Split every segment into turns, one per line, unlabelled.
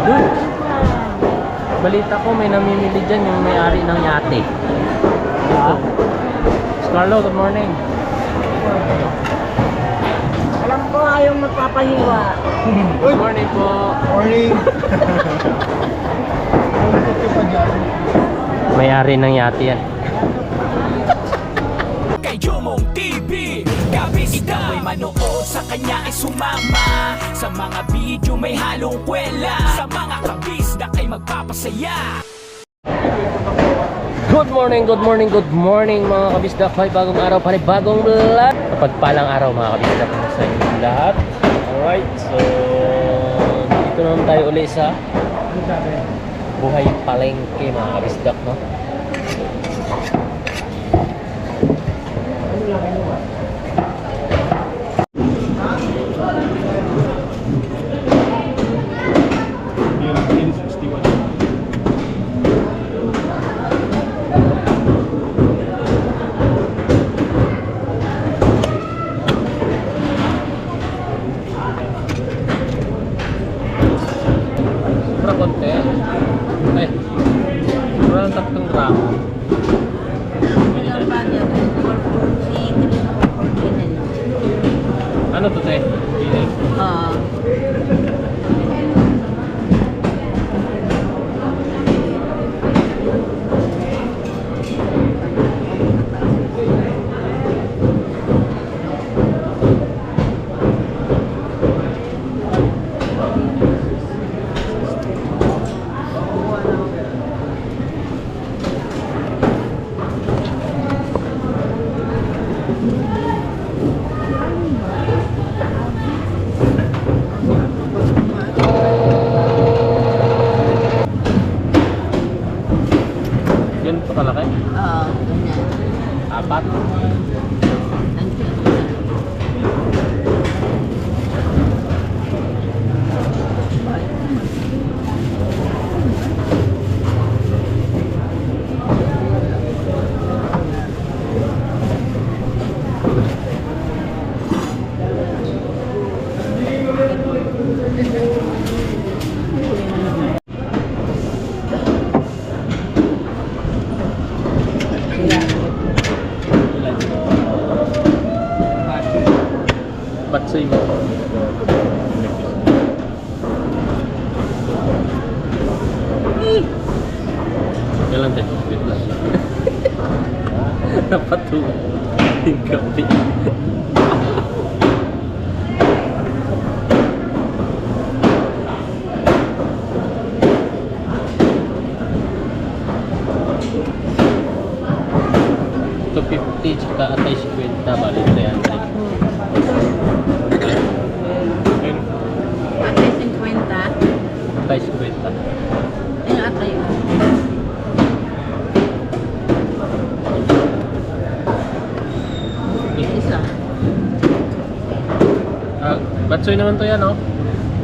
Doon. Balita ko may namimili dyan yung may-ari ng yate. Dito. Carlo, good morning.
Alam ko ayaw magpapahiwa.
Good morning po.
Morning!
May-ari ng yate yan.
Kay Jomong TV, kabisita may manood, sa kanya ay sumama. Sa mga video may halong kwela, sa mga kabisda kay magpapasaya.
Good morning mga kabisdak. May bagong araw, panibagong vlog. Kapagpalang araw mga kabisdak sa inyong lahat. Alright, so dito naman tayo uli sa Buhay Palengke mga kabisdak, no? Konti. Ay. Kurang 3 gramo. Ano to, te? Pili. Yun pa kalaki?
Oo, ganyan.
4. Batsoy mo. Kailan tayo? Wait lang. Napatuwa. Yung kape. Ito 50 tsaka atay 50 bali 300.
Atay 50.
Atay 50.
Ayun, atay. Isa.
Batsoy naman to yan, no?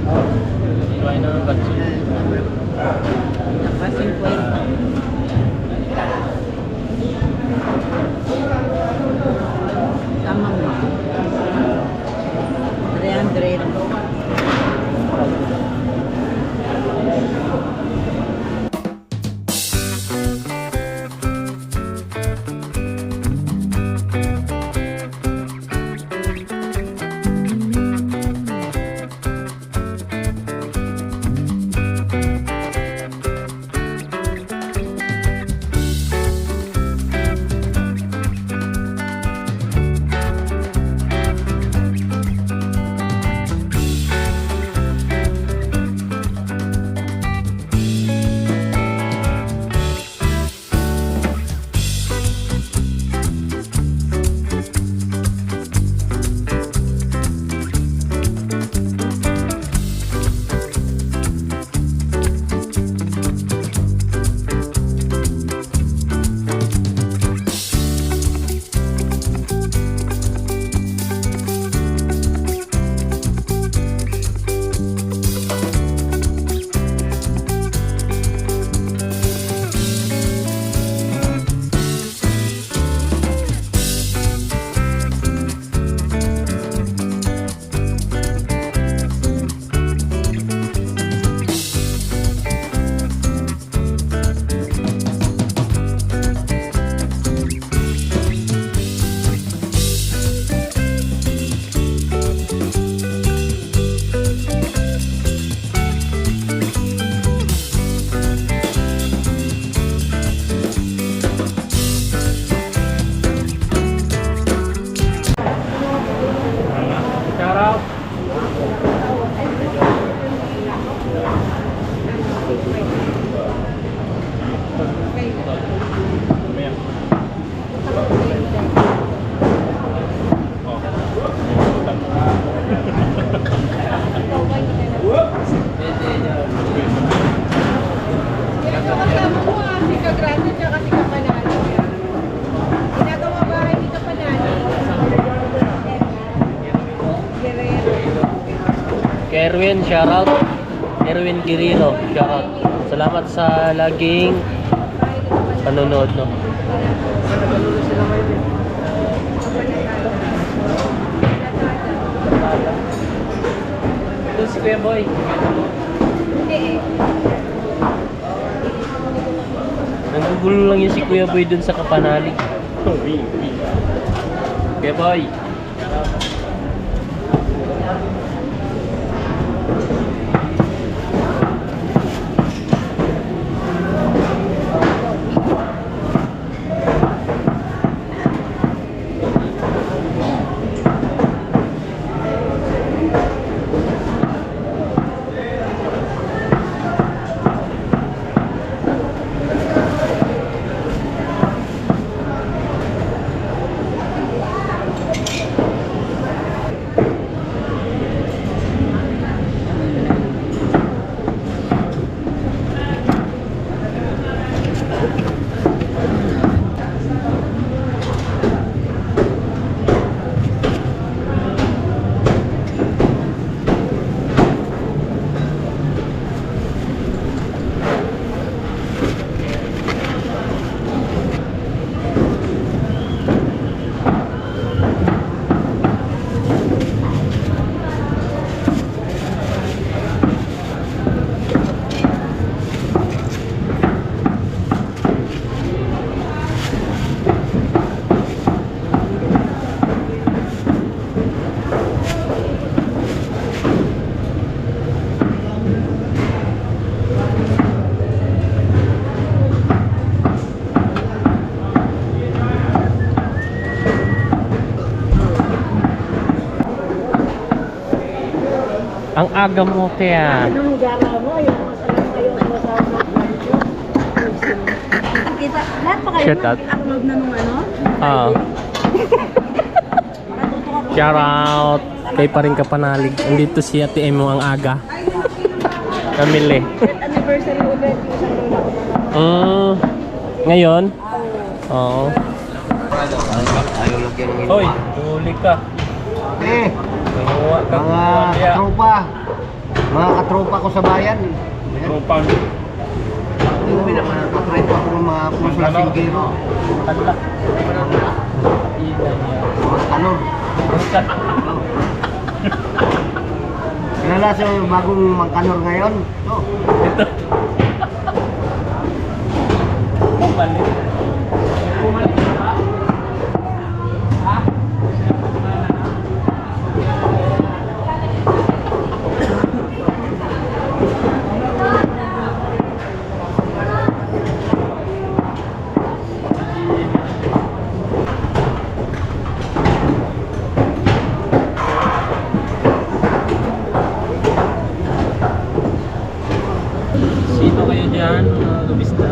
Batsoy naman, batsoy.
Naka 50. Tama mo. 300.
Erwin, shoutout. Erwin Guerrero, shoutout. Salamat sa laging panonood, no. Ito si Kuya Boy. Nanggugulo lang yun si Kuya Boy dun sa kapanalig. Kuya Boy. Ang aga mo kaya.
Anong gala mo? Yung masama kayo kita, lahat pa kayo
Shout out.
upload na nung ano?
Ah. Shout out kay Paring Kapanalig. Andito si Ate Emo ang aga. Kamili.
Anniversary ulit yung isang lola ko.
Ngayon? Oo. Hoy, huli ka. Nanguha ka.
Mga katropa ko sa bayan.
Tropa.
Yung pinaka-katropa ko ng mga puso na singgero.
Tala.
Ano? Kilala sa bagong magkanor ngayon? Ito.
Ito. Bumalik. Bumalik ka. Sino kayo dyan, mga kabista?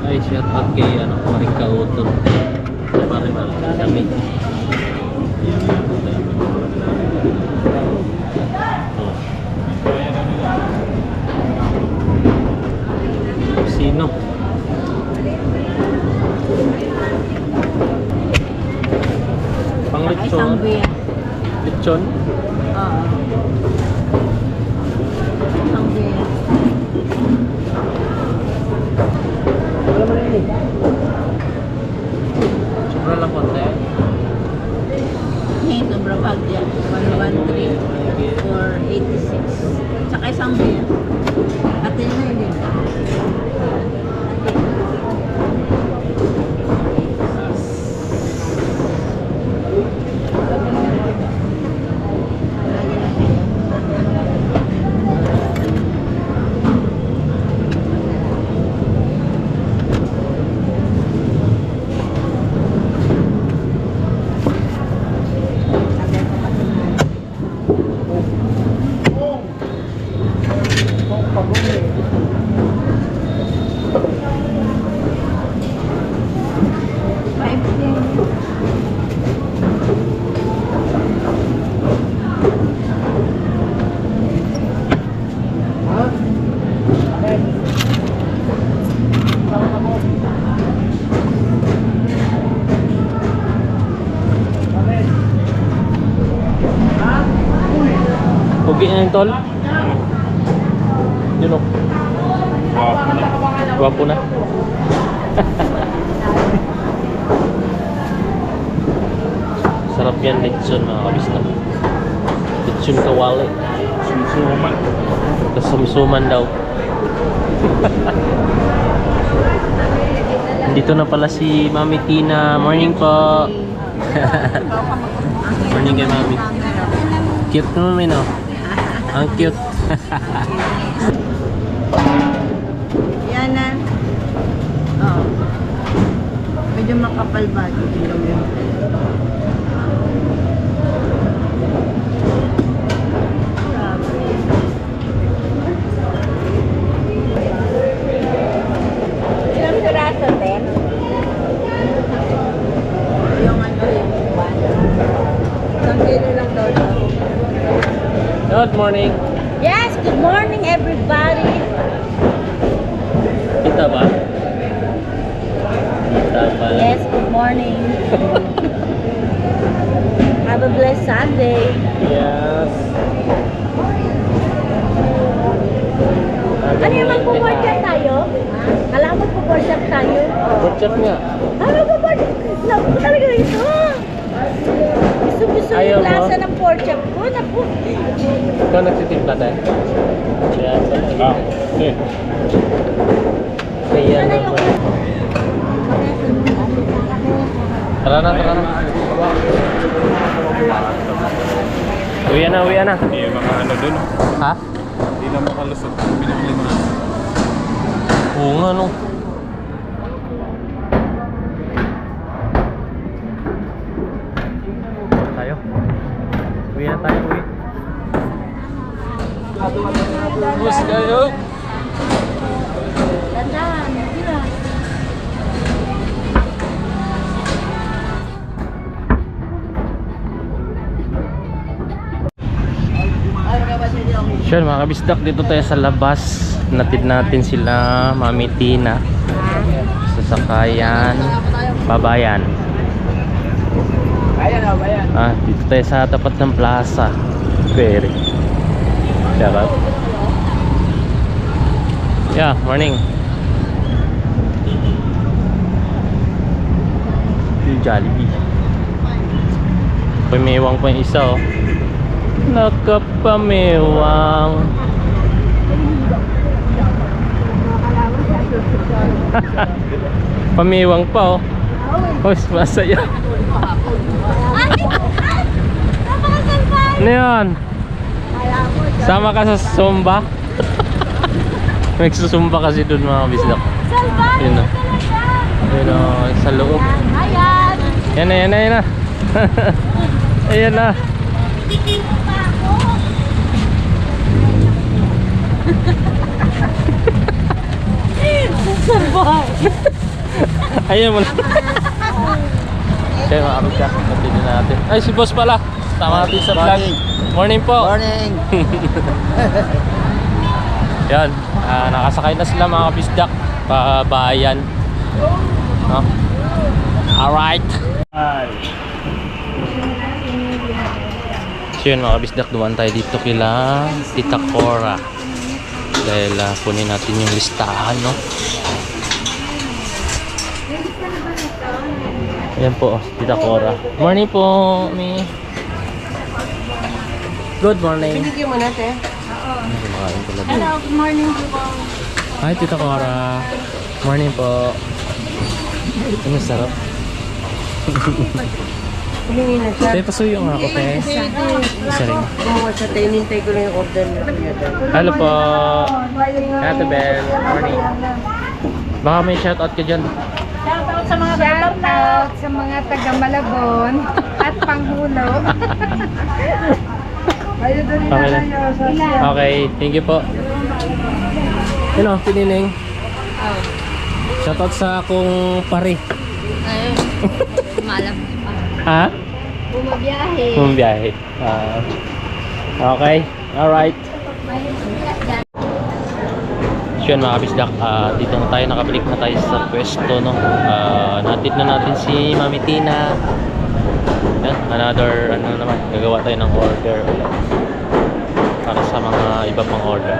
Ay, shout out kay Paring Kauton. Paring kami. Sino? Pang
Isang
lechon?
buya.
Lechon?
Oo. Isang buya.
Sobra lang konti.
Hey, sobra bagya. 113 486. Tsaka isang buya. Atin na yun din.
yan, tol? Yun o. Gwapo na. Sarap yan, lechon mga kabisdak. Lechon kawali.
Sumsuman.
Tapos sumsuman daw. Dito na pala si Mami Tina. Morning po. Morning kay Mami. Cute naman no? Ang cute.
Yan na. Oh. Medyo makapal ba? Ilang piraso din? Yung ano yung one. Isang kilo lang daw.
Good morning.
Yes, good morning everybody.
Kita ba? Kita pala.
Yes, good morning. Have a blessed Sunday.
Yes.
Ano yung magpo-workshop tayo? Alam mo magpo-workshop tayo?
Workshop nga.
Ano magpo-workshop? Love ko talaga ito. Gusto
Ayaw
yung
mo?
lasa ng pork-chop ko. Naku.
Ikaw nagsitimpla tayo. Kaya pala. Okay. Kaya
Ano yung...
naman. Tara na, tara na. Uwi na, uwi na.
Hindi makaano dun.
Ha?
Hindi na makalusot. Pinabili mo na.
Oo nga no. Tayo. Uwi na tayo, uwi. Bus kayo.
Tandaan. Sila.
Sure mga kabisdak, dito tayo sa labas. Natid natin sila Mami Tina sa sakayan Babayan. Dito tayo sa tapat ng plaza. Very. Shout out. Yeah, morning. Yung Jollibee. Pamiwang pa yung isa oh. Nakapamiwang. Pamiwang pa oh. Oh, masaya. Ano yun? Sama ka sa Zumba? Nagsusumba kasi dun mga bisdak. Yun o. Yun o, sa loob.
Ayan.
Yan na, yan na, yan na. Ayan na. Ayun mo na. Okay mga kabisdak, continue natin. Ay, si boss pala. Tama natin sa vlog. Morning po.
Morning!
Yan, nakasakay na sila mga kabisdak. Pabayan. No? Alright. So yun mga kabisdak, dumaan tayo dito kila Tita Cora. Dahil kunin natin yung listahan, no? Ayan po, Tita Cora. Morning po, Mi. Good morning.
Binigyan mo natin.
Hello,
good morning po.
hi Tita Cora. Morning po. Ano sarap?
Humingi na siya.
Te, pasuyo nga ako, te. Isa rin.
Gumawa siya tayo. Nintay ko lang yung order na niya.
Hello po. Ate Bel. Morning. Baka may shoutout ka dyan.
Shoutout sa mga
Shoutout sa mga taga Malabon at Panghulo.
Okay na. Okay, thank you po. Yun o, piniling. Shoutout sa akong pare.
Ayun. Malam.
Ha?
Bumabiyahe.
Bumabiyahe. Okay, alright. So yun mga kabisdak, dito na tayo, nakabalik na tayo sa pwesto, no? Natid na natin si Mami Tina. Yan, another, ano naman, gagawa tayo ng order ulit. para sa mga iba pang order.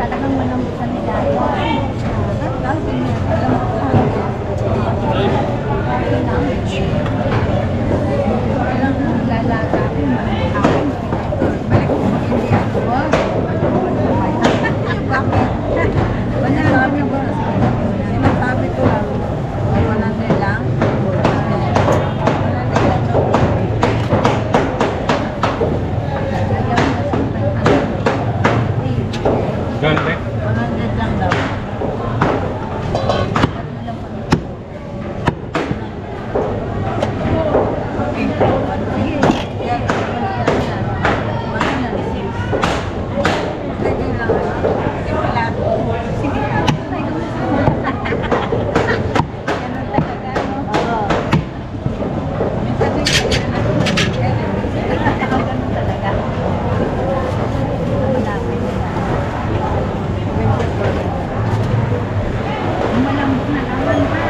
Talagang malambutan nila.
Ganda.
100 lang daw. Malambot na naman ha.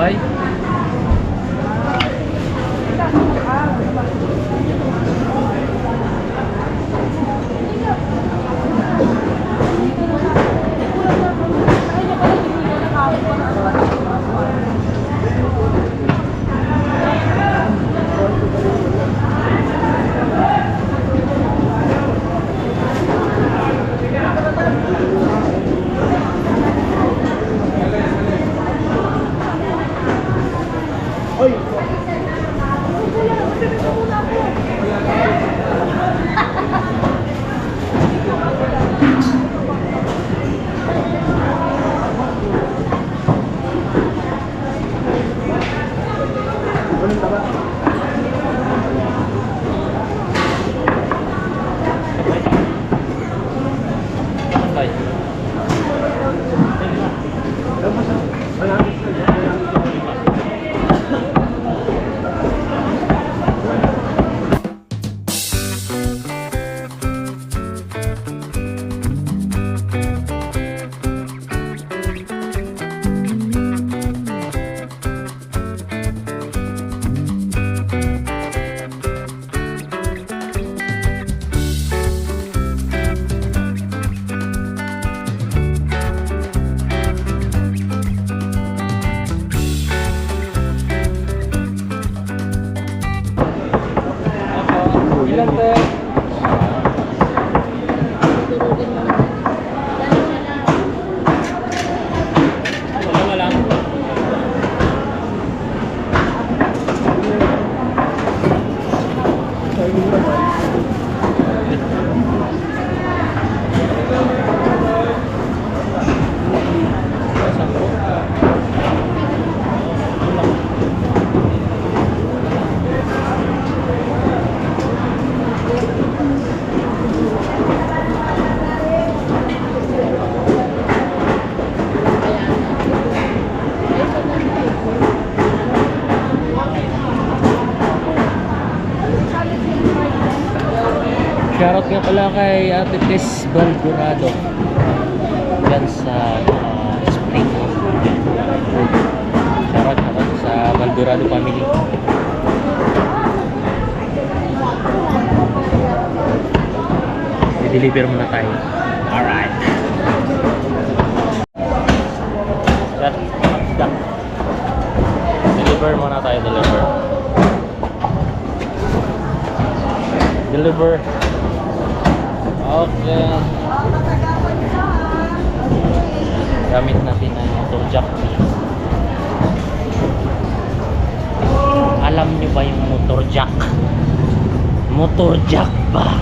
Tay. Ilan te? Wala lang. Shoutout nga pala kay Ate Tess Balgorado dyan sa Spring. Shoutout sa Balgorado family. I-deliver muna tayo. Alright. Deliver muna tayo. Deliver. Okay. Gamit natin ang motor jack. Alam nyo ba yung motor jack? Motor jack ba?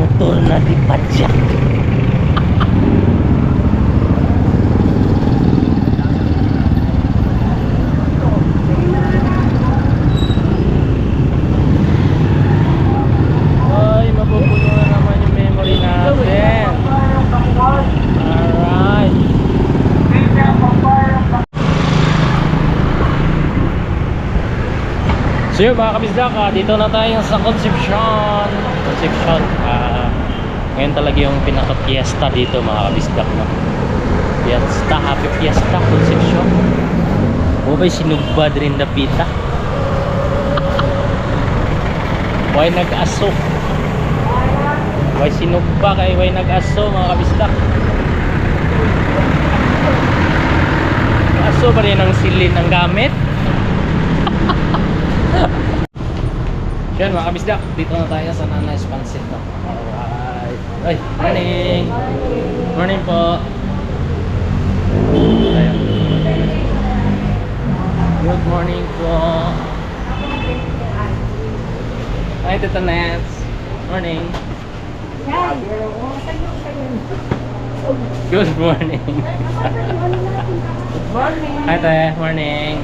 Motor na di pa jack. So yun mga kabisdak, dito na tayo sa Concepcion. Ngayon talaga yung pinaka-fiesta dito mga kabisdak, no? Fiesta, happy fiesta, Concepcion. O ba'y sinugba rin na pita? Way nag-aso. Way sinugba kay way nag-aso mga kabisdak. Aso ba rin ang silin ng gamit? Yan mga kabisdak, dito na tayo sa Nanay's Pancit. Alright. Ay, morning! Morning po! Ayan. Good morning po! Hi Tita Nets! Morning! Good morning! Hi Te! Morning!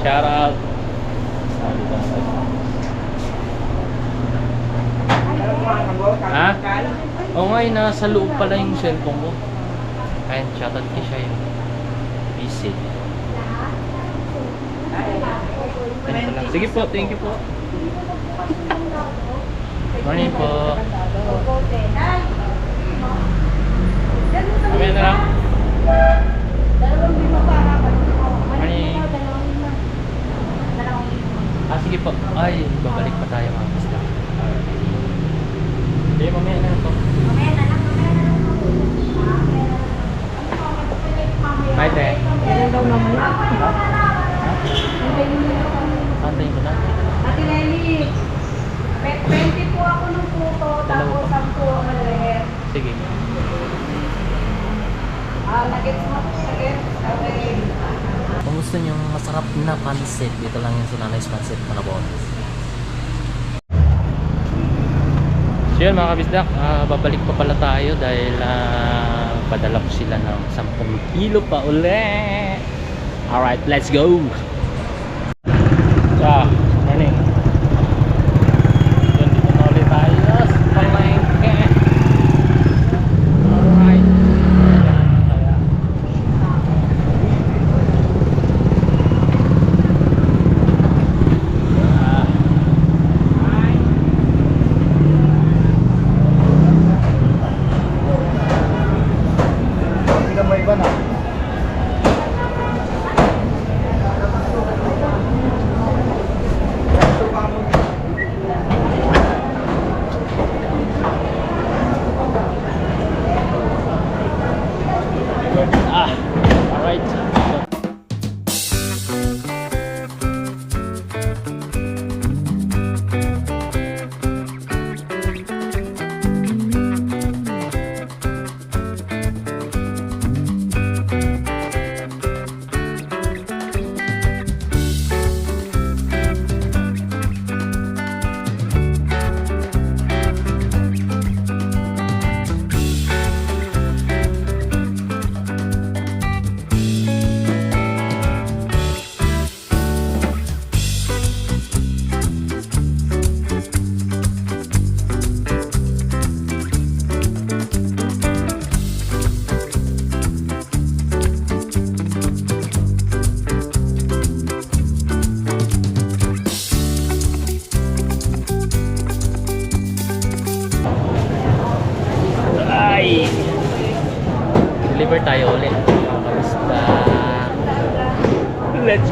Shout out! Ha? Oo nga, nasa loob pala yung cellphone ko. Ayan, shoutout ko siya yung busy. Sige po, thank you po. Morning po. Mamaya na lang. Morning. Sige po. Ay, babalik pa tayo mga basta. Hindi, mamaya na lang po. Hi, Te.
Ilan daw naman?
Antayin ko na.
Ate Nelly, 20 po ako ng puto, tapos 10 ang malahir.
Sige.
Nuggets mo? Nuggets? Okay.
Kung gusto nyo masarap na pancit, dito lang yung sa Nanay's Pancit, Malabon. So yun mga kabisdak, babalik pa pala tayo dahil padala ko sila ng 10 kilo pa uli. Alright, let's go! Morning. Yun, dito na ulit tayo sa palengke. Alright.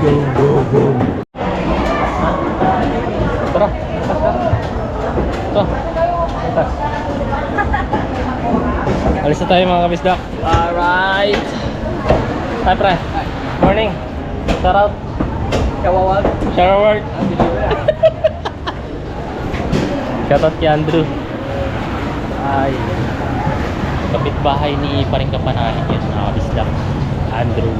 go, go, go. Tara, atas na. Ito, atas. Alis na tayo mga kabisdak. Alright. Hi pre. Morning. Shout out.
Kawawag.
Shout out. Shout out kay Andrew. Ay. Kapitbahay ni paring kapanahin yun mga kabisdak. Andrew.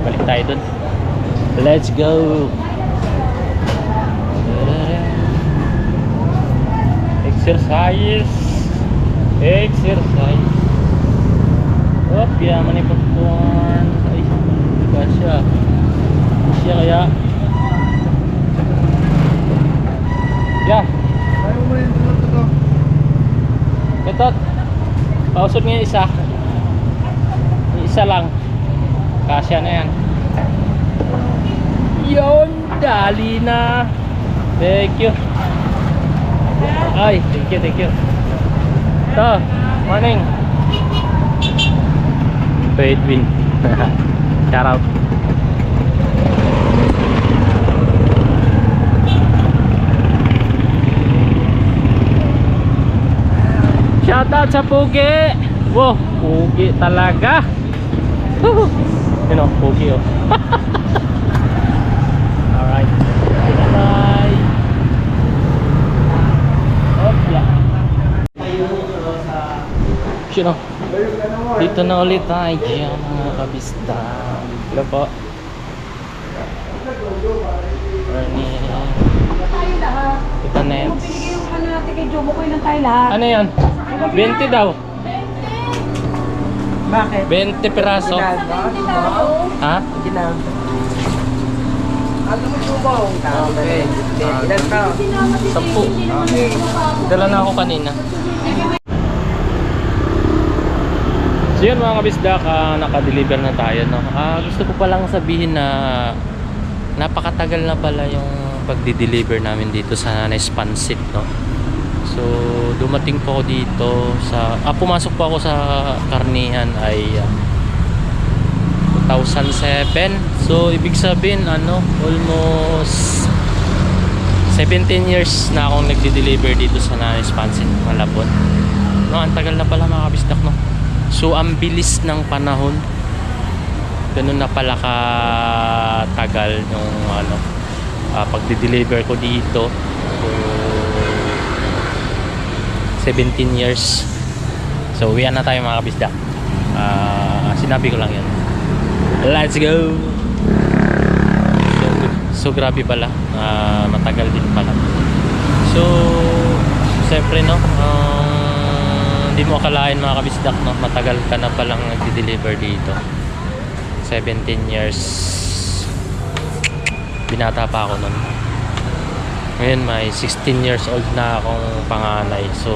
Balik tayo dun. Let's go. Exercise. Exercise. Oh, yaman ni popcorn. Ay, kasya. Kasya kaya. Yeah.
Ayaw mo rin ito.
Ito. Pausod nga isa. Isa lang. Kasya na yan. Yun. Dali na. Thank you. Ay, thank you, thank you. Ito. Morning. Ito Edwin. Shout out. Shout out sa Pugi. Wow, Pugi talaga. You know, Pugi oh. Alright. Bye. Opla. You know, dito na ulit tayo mga kabisda. Hello po. Ernie.
Tayo lahat.
Ito Nets.
Bigay yung ano natin kay Jomo ko lang tayo lahat.
Ano yan? 20 daw.
Bakit?
20 piraso. Ha?
Ginang. Ano mo subaw? Okay. Ilan ka?
10. Dala na ako kanina. So yun mga kabisdak, naka-deliver na tayo, no? Gusto ko palang sabihin na napakatagal na pala yung pagdi-deliver namin dito sa Nespansit, no? So dumating po ako dito sa pumasok po ako sa karnihan ay 2007. So ibig sabihin almost 17 years na akong nagdi-deliver dito sa Nespansit, Malabon. No, ang tagal na pala mga kabisdak, no? So ang bilis ng panahon. Ganun na pala katagal yung pagdi-deliver ko dito. So 17 years. So uwian na tayo mga kabisdak. Sinabi ko lang yun. Let's go. So grabe pala, matagal din pala. So siyempre no, hindi mo akalain mga kabisdak, no, matagal ka na palang nagdi-deliver dito. 17 years. Binata pa ako nun. Ngayon may 16 years old na akong panganay. So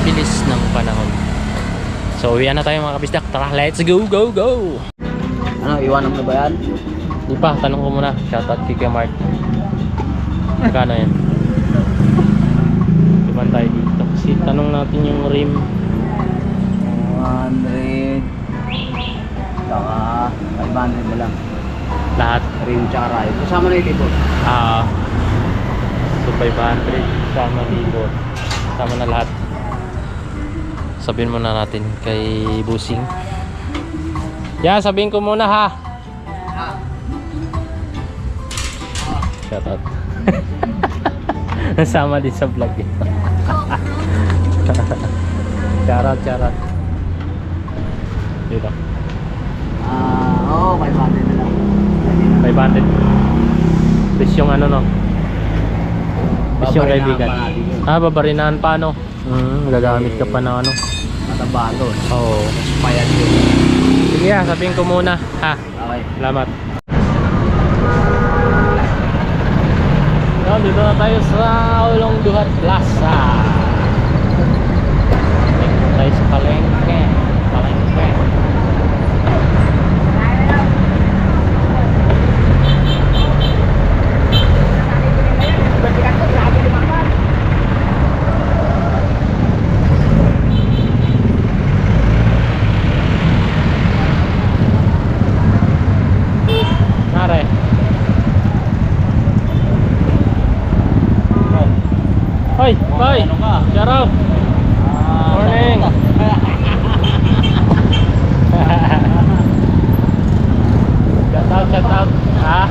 bilis ng panahon. So uwian na tayo mga kabisdak. Tara, let's go, go, go.
Ano, iwanan mo ba yan?
Di pa, tanong ko muna. Shoutout kay Kuya Mark. Magkano yan? Diban tayo dito. Kasi tanong natin yung rim.
100. Saka 500 na lang.
Lahat.
Rim tsaka rayo. Kasama na yung libot.
So 500 sama libot. Sama na lahat. Sabihin muna natin kay Busing. Yeah, sabihin ko muna ha. Shout out. Nasama din sa vlog eh. Charot, charot. Dito.
Oo, 500 na lang.
500. Presyong no? Presyong kaibigan.
Babarinahan pa natin yun.
Babarinahan pa no? Gagamit ka pa ng
Matabalo.
Oo.
Payat yun.
Sige sabihin ko muna ha.
Okay.
Salamat. Dito na tayo sa Ulong Duhat Plaza. Dito tayo sa Palengke. Palengke. shout out. Ha?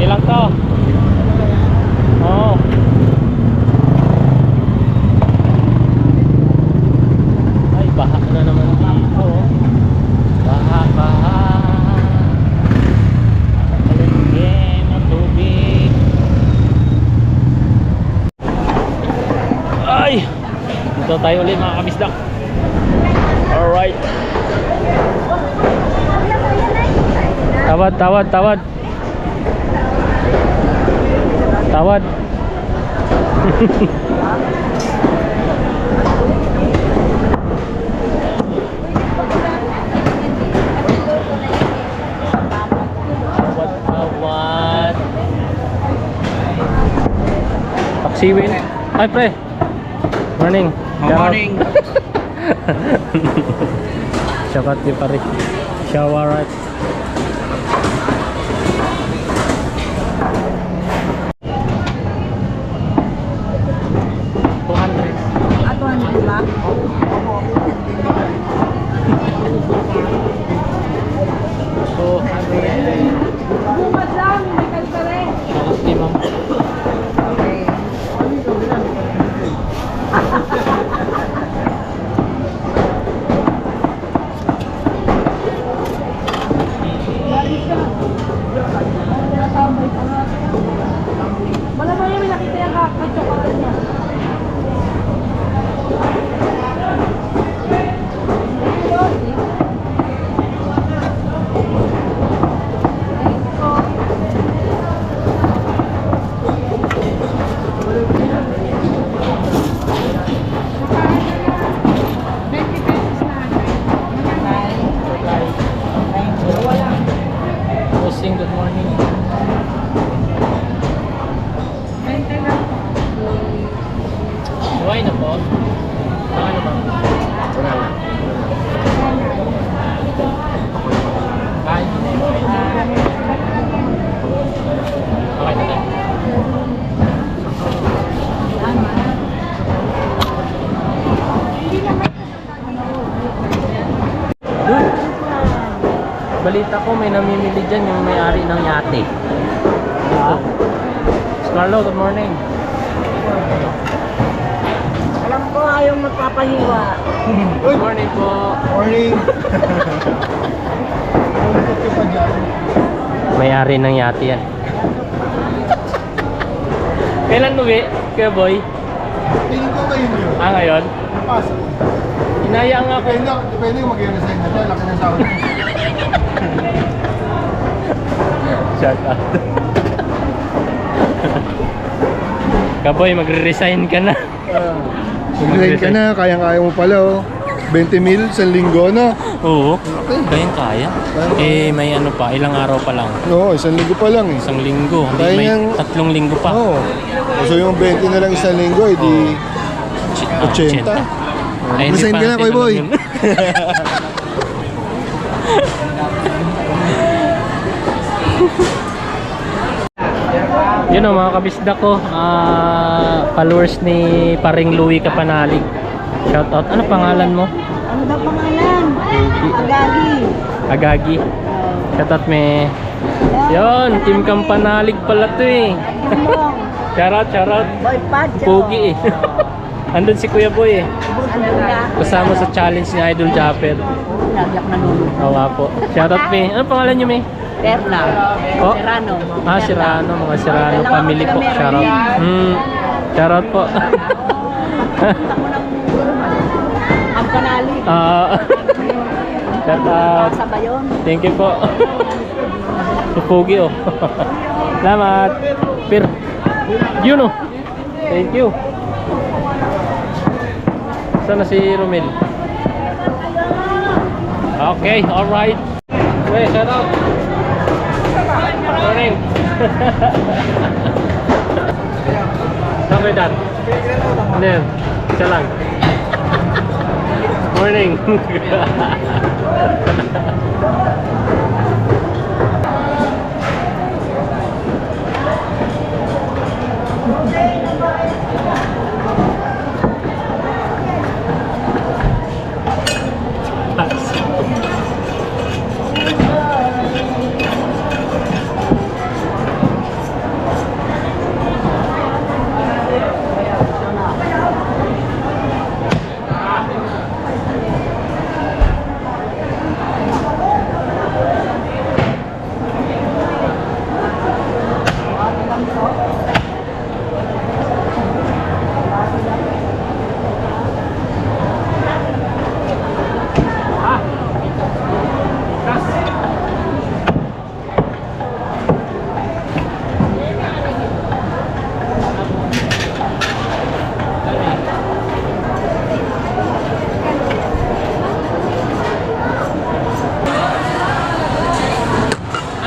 Ilang to? Oo. Ay, baha na naman dito. Baha, baha. Kalagyan ng tubig. Ay! Dito tayo ulit mga kabisdak. Alright. Tawad, tawad, tawad. Tawad. Tawad, tawad. Taksiwin. Ay, pre. Morning.
Morning.
Shout di pare. Shower right.
Ato ano ba?
Bumad lang, may kalsare.
Okay.
Wala ba yung nakita yung kakatsokalan niya?
Posting, good morning. Buhay na po. Ano ba?
Wala na.
Kain na yun. Okay na tayo. Dude, balita ko may namimili dyan yung may-ari ng yate. Dito. Scarlo, good morning.
Alam ko ayaw magpapahiwa.
Good morning po.
Morning.
May-ari ng yate yan. Kailan uwi, Kuya Boy?
Tingin ko ngayon yun.
Ah, ngayon?
Pasok.
Inaya nga ako.
Depende kung mag-resign na siya. Laki ng sahod.
Shout out. Kaboy, magre-resign ka na.
Mag-resign ka na. Kayang-kaya mo pala oh. 20 mil sa linggo no?
Oo. Kayang kaya. Eh, may ano pa, ilang araw pa lang.
No, isang linggo pa lang eh.
Isang linggo. Hindi,
Kaya
may
niyang-
3 linggo pa.
Oo. So yung 20 na lang isang linggo, edi 80.
Ay, hindi
Resign
pa
ka na,
natin
Koy
alam
Boy.
yun. Yun o mga kabisda ko, followers ni Paring Louie Kapanalig. Shout out. Ano pangalan mo?
Ano daw pangalan? Agagi.
Agagi. Shout out me. Yun, Team Kampanalig pala to eh. Charot, charot.
Boy Pacho.
Pogi eh. Andun si Kuya Boy eh.
Ano na?
Kasama sa challenge ni Idol Japper.
Lagyak na nulo.
Oo nga po. Shout out me. Ano pangalan nyo me?
Perla.
Oh.
Serrano.
Ah, Serrano. Mga Serrano family po. Shout out. Shout out po.
Ang panali.
Shout out.
Sa bayon.
Thank you po. Pupugi oh. Salamat. Pir. Yun oh. Thank you. Sana si Romel. Okay, alright. Okay, shout out. Morning. Saan kayo dad? Hindi. Isa lang. Morning.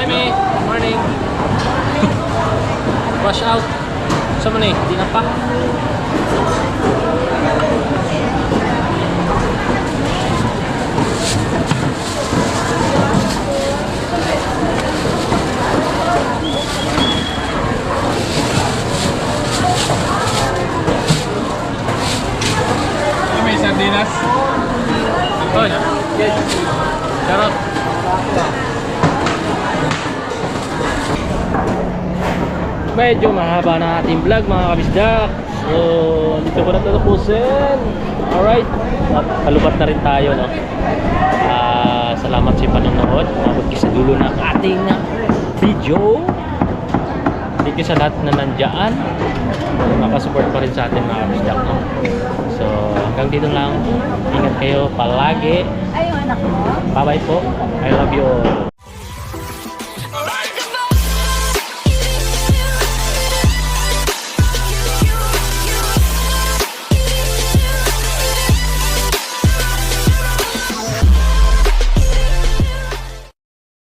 May. Morning. Wash out. Saan mo na eh? Di na pa.
May sardinas.
Hoy. Charot. Medyo mahaba na ating vlog mga kabisdak. So, dito ko na tatapusin. Alright. At kalubat na rin tayo, no? Salamat sa panonood. Umabot kayo sa dulo ng ating video. Thank you sa lahat na nandyan. Makasupport pa rin sa atin mga kabisdak, no? So, hanggang dito lang. Ingat kayo palagi.
Ay, yung anak mo?
Bye-bye po. I love you all.